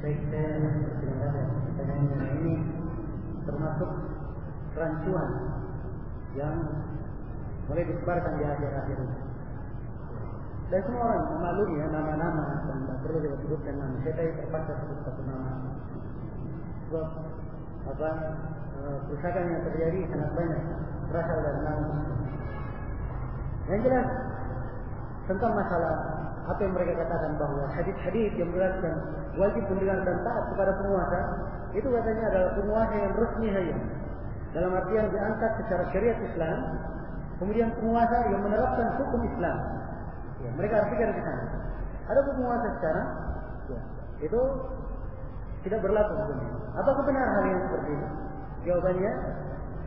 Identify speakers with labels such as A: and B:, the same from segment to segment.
A: baik saya pertanyaan ini termasuk kerancuan yang mulai disebarkan di akhir-akhir ini. Dan semua orang memaklumi ya, nama-nama dan tidak perlu disebutkan nama. Saya tadi terpaksa sebut satu nama. Sebab kerusakan yang terjadi sangat banyak berasal dari nama. Yang jelas tentang masalah apa yang mereka katakan bahwa hadis-hadis yang menjelaskan wajib mendengar dan taat kepada penguasa, itu katanya adalah penguasa yang resmi saja. Dalam artian diangkat secara syariat Islam, kemudian penguasa yang menerapkan hukum Islam. Ya, mereka artikan ke sana. Ada penguasa sekarang, ya, itu tidak berlaku hukumnya. Apakah benar hal yang seperti ini? Jawabannya,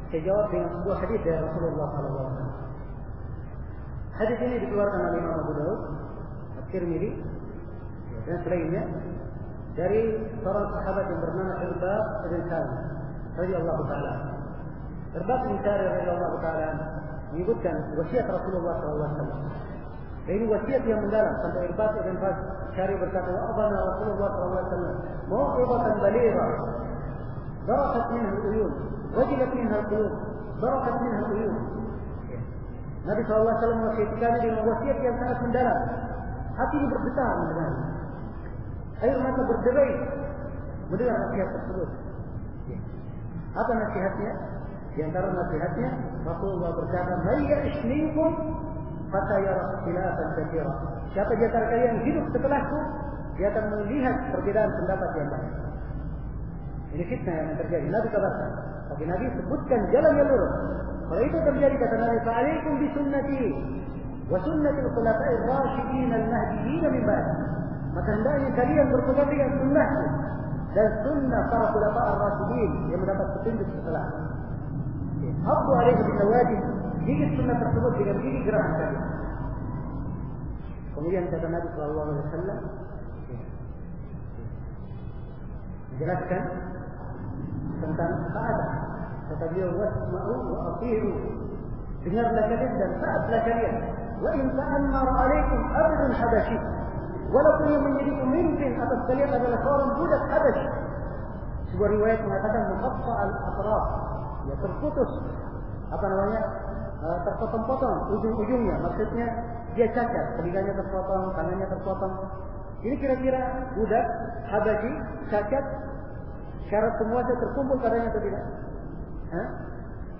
A: saya jawab dengan sebuah hadis dari Rasulullah SAW. Hadis ini dikeluarkan oleh Imam Abu Daud, At-Tirmidzi, dan selainnya dari seorang sahabat yang bernama Irbad bin Sari radhiyallahu taala. Irbad bin Sari radhiyallahu taala menyebutkan wasiat Rasulullah SAW. Dan ini wasiat yang mendalam sampai Irbad bin Sari berkata, "Wa'adana Rasulullah SAW mau'izatan baligha, darakat minha al-uyun, wajilat minha al-qulub, darakat minha al-uyun." Nabi SAW mewasiatkan dengan wasiat yang sangat mendalam. Hati ini bergetar mendengar. Air mata berderai mendengar nasihat tersebut. Apa nasihatnya? Di antara nasihatnya, Rasulullah berkata, "Man ya'ish minkum fasayara ikhtilafan katsira." Siapa di antara kalian hidup setelahku, dia akan melihat perbedaan pendapat yang banyak. Ini fitnah yang terjadi. Nabi kabarkan, tapi Nabi sebutkan jalan yang lurus. Kalau itu terjadi, kata Nabi, "Fa'alaikum bi sunnati wa sunnatil khulafa'ir rasyidin al-mahdiyyin min ba'di." Maka hendaknya kalian berpegang dengan sunnahku dan sunnah para khulafa' ar-rasyidin yang mendapat petunjuk setelah. Abdu alaihi bin nawajib, gigit sunnah tersebut dengan gigi geraham kalian. Kemudian kata Nabi sallallahu alaihi wasallam menjelaskan tentang taat. Kata beliau, "Wasma'u wa ati'u." Dengarlah kalian dan taatlah kalian. Wa in ta'ammara 'alaikum 'abdun habasyi. Walaupun yang menjadi pemimpin atas kalian adalah seorang budak Habasyi. Sebuah riwayat mengatakan muqatta' al-atraf, ya terputus terpotong-potong ujung-ujungnya. Maksudnya dia cacat, telinganya terpotong, tangannya terpotong. Ini kira-kira budak Habasyi cacat, syarat penguasa terkumpul padanya atau tidak?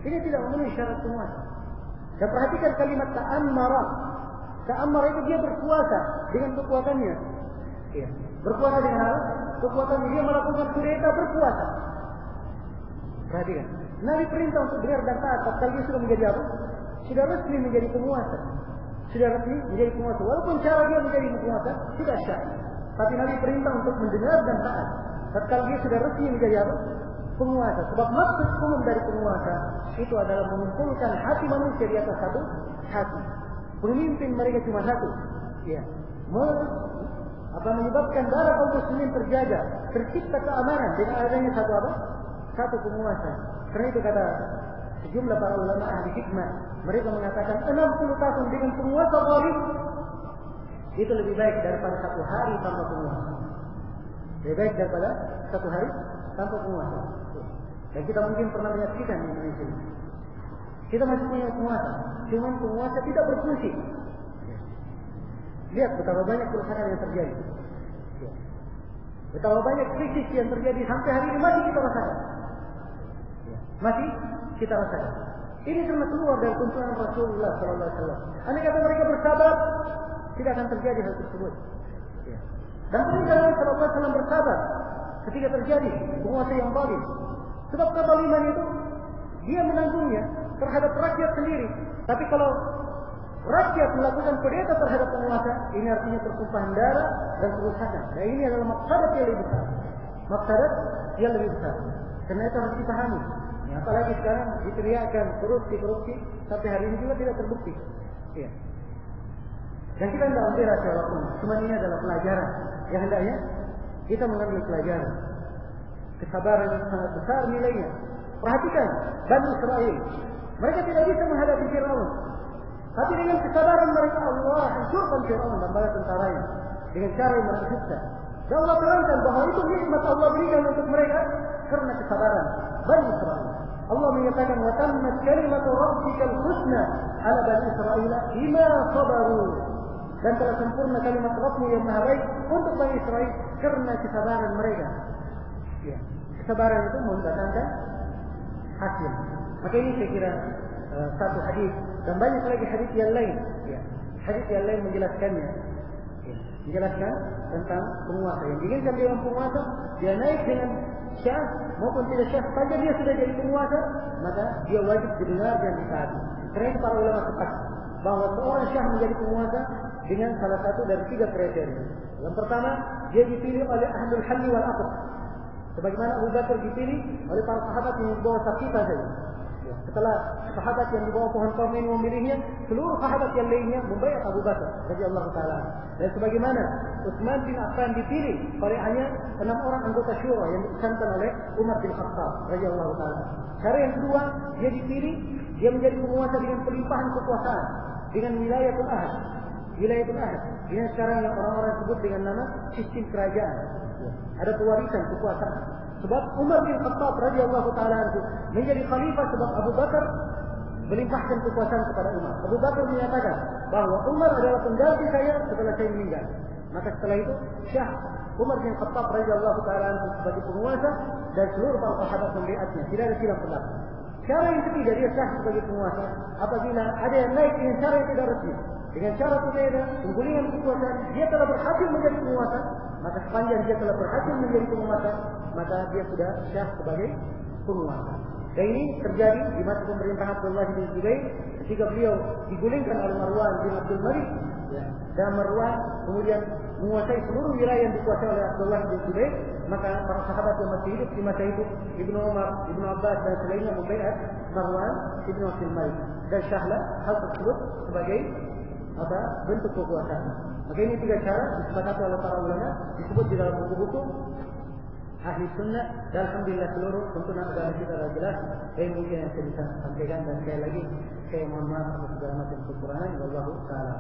A: Ini tidak memenuhi syarat penguasa. Dan perhatikan kalimat ta'ammara. Ta'ammara itu dia berkuasa dengan kekuatannya. Ya. Berkuasa dengan apa? Kekuatannya. Dia melakukan kudeta berkuasa. Perhatikan. Nabi perintah untuk dengar dan taat. Tatkala dia sudah menjadi apa? Sudah resmi menjadi penguasa. Sudah resmi menjadi penguasa. Walaupun cara dia menjadi penguasa tidak syah. Tapi Nabi perintah untuk mendengar dan taat. Tatkala dia sudah resmi menjadi apa? Penguasa. Sebab maksud umum dari penguasa itu adalah mengumpulkan hati manusia di atas satu hati. Pemimpin mereka cuma satu. Ya. Menyebabkan darah kaum muslimin terjaga, tercipta keamanan dengan adanya satu apa? Satu penguasa. Karena itu kata sejumlah para ulama ahli hikmah, mereka mengatakan 60 tahun dengan penguasa zalim itu lebih baik daripada satu hari tanpa penguasa. Lebih baik daripada satu hari tanpa penguasa. Dan kita mungkin pernah menyaksikan di Indonesia. Kita masih punya penguasa, cuma penguasa tidak berfungsi. Lihat betapa banyak kerusakan yang terjadi. Betapa banyak krisis yang terjadi sampai hari ini masih kita rasakan. Masih kita rasakan. Ini karena keluar dari tuntunan Rasulullah SAW. Andai kata mereka bersabar, tidak akan terjadi hal tersebut. Dan perintah Rasulullah SAW bersabar ketika terjadi penguasa yang zalim. Sebab kezaliman itu dia menanggungnya terhadap rakyat sendiri. Tapi kalau rakyat melakukan kudeta terhadap penguasa, ini artinya pertumpahan darah dan kerusakan. Nah, ini adalah maqsadat yang lebih besar. Maqsadat yang lebih besar. Karena itu harus dipahami. Ya, apalagi sekarang diteriakkan korupsi, sampai hari ini juga tidak terbukti. Ya. Dan kita tidak ambil rahasia waktu. Cuma ini adalah pelajaran. Yang hendaknya kita mengambil pelajaran. Kesabaran yang sangat besar nilainya. Perhatikan Bani Israel. Mereka tidak bisa menghadapi Firaun. Tapi dengan kesabaran mereka Allah hancurkan Firaun dan bala tentaranya dengan cara yang menakjubkan. Dan Allah terangkan bahwa itu nikmat Allah berikan untuk mereka karena kesabaran Bani Israil. Allah menyatakan wa tammat kalimatu rabbikal husna ala Bani Israil bima sabaru. Dan telah sempurna kalimat Rabbmu yang maha baik untuk Bani Israil karena kesabaran mereka. Ya. Kesabaran itu mendatangkan hasil. Maka ini saya kira satu hadis dan banyak lagi hadis yang lain. Ya. Hadis yang lain menjelaskannya. Ya. Menjelaskan tentang penguasa yang diinginkan dengan penguasa, dia naik dengan syah maupun tidak syah saja dia sudah jadi penguasa, maka dia wajib didengar dan ditaati. Karena itu para ulama sepakat bahwa seorang syah menjadi penguasa dengan salah satu dari 3 kriteria. Yang pertama, dia dipilih oleh ahlul halli wal aqd. Sebagaimana Abu Bakar dipilih oleh para sahabat yang dibawa sakita saja. Setelah sahabat yang dibawa pohon kurma ini memilihnya, seluruh sahabat yang lainnya membaiat Abu Bakar radhiyallahu taala. Dan sebagaimana Utsman bin Affan dipilih oleh hanya 6 orang anggota syura yang diusulkan oleh Umar bin Khattab radhiyallahu taala. Cara yang kedua, dia dipilih, dia menjadi penguasa dengan pelimpahan kekuasaan, dengan wilayatul ahad. Wilayatul ahad, ini sekarang yang orang-orang sebut dengan nama sistem kerajaan. Ada pewarisan kekuasaan. Sebab Umar bin Khattab radhiyallahu taala anhu menjadi khalifah sebab Abu Bakar melimpahkan kekuasaan kepada Umar. Abu Bakar menyatakan bahwa Umar adalah pengganti saya setelah saya meninggal. Maka setelah itu Syah Umar bin Khattab radhiyallahu taala anhu sebagai penguasa dan seluruh para sahabat membaiatnya. Tidak ada silap pendapat. Cara yang ketiga dia sah sebagai penguasa apabila ada yang naik dengan cara yang tidak resmi. Dengan cara berbeda, penggulingan kekuasaan, dia telah berhasil menjadi penguasa. Maka sepanjang dia telah berhasil menjadi penguasa, maka dia sudah syah sebagai penguasa. Dan ini terjadi di masa pemerintahan Abdullah bin Zubair ketika beliau digulingkan oleh Marwan bin Abdul Malik. Dan Marwan kemudian menguasai seluruh wilayah yang dikuasai oleh Abdullah bin Zubair. Maka para sahabat yang masih hidup di masa itu, Ibnu Umar, Ibnu Abbas dan selainnya membaiat Marwan bin Abdul Malik. Dan syahlah hal tersebut sebagai bentuk kekuasaan. Maka ini 3 cara disepakati oleh para ulama, disebut di dalam buku-buku ahli sunnah. Dan alhamdulillah seluruh tuntunan agama kita adalah jelas. Yang mungkin yang saya bisa sampaikan, dan sekali lagi saya mohon maaf atas segala macam kekurangan. Wallahu ta'ala.